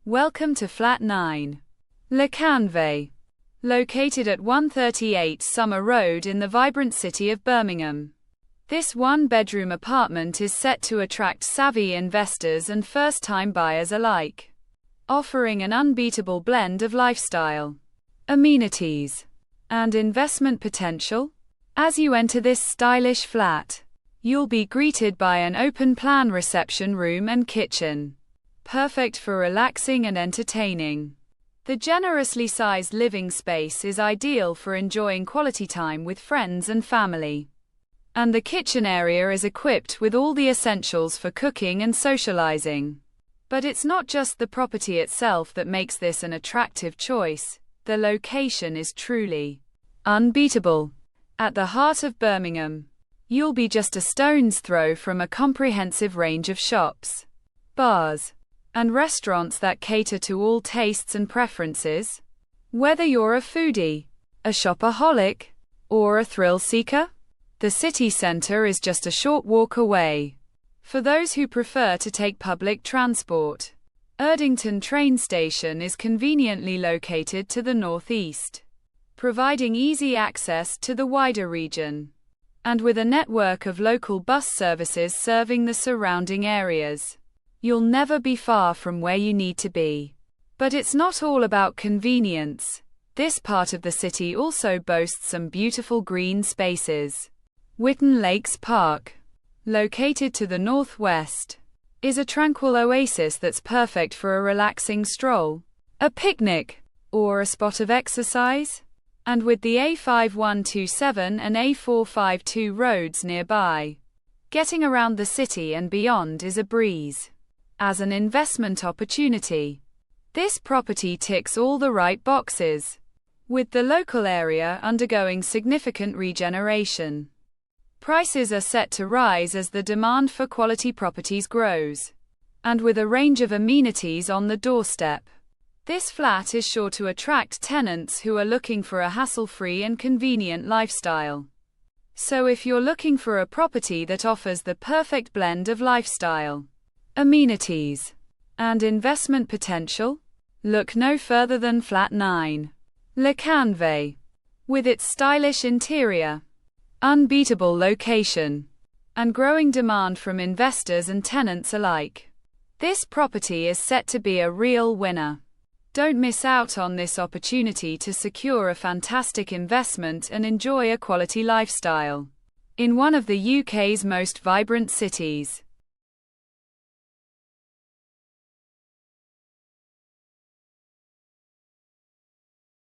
Welcome to Flat 9. Lecanvey. Located at 138 Summer Road in the vibrant city of Birmingham. This one-bedroom apartment is set to attract savvy investors and first-time buyers alike, offering an unbeatable blend of lifestyle, amenities, and investment potential. As you enter this stylish flat, you'll be greeted by an open-plan reception room and kitchen, perfect for relaxing and entertaining. The generously sized living space is ideal for enjoying quality time with friends and family. And the kitchen area is equipped with all the essentials for cooking and socializing. But it's not just the property itself that makes this an attractive choice. The location is truly unbeatable. At the heart of Birmingham, you'll be just a stone's throw from a comprehensive range of shops, bars, and restaurants that cater to all tastes and preferences. Whether you're a foodie, a shopaholic, or a thrill seeker, the city centre is just a short walk away. For those who prefer to take public transport, Erdington train station is conveniently located to the northeast, providing easy access to the wider region. And with a network of local bus services serving the surrounding areas, you'll never be far from where you need to be. But it's not all about convenience. This part of the city also boasts some beautiful green spaces. Whitten Lakes Park, located to the northwest, is a tranquil oasis that's perfect for a relaxing stroll, a picnic, or a spot of exercise. And with the A5127 and A452 roads nearby, getting around the city and beyond is a breeze. As an investment opportunity, this property ticks all the right boxes, with the local area undergoing significant regeneration. Prices are set to rise as the demand for quality properties grows. And with a range of amenities on the doorstep, this flat is sure to attract tenants who are looking for a hassle-free and convenient lifestyle. So if you're looking for a property that offers the perfect blend of lifestyle, amenities, and investment potential, look no further than Flat 9. Lecanvey. With its stylish interior, unbeatable location, and growing demand from investors and tenants alike, this property is set to be a real winner. Don't miss out on this opportunity to secure a fantastic investment and enjoy a quality lifestyle in one of the UK's most vibrant cities.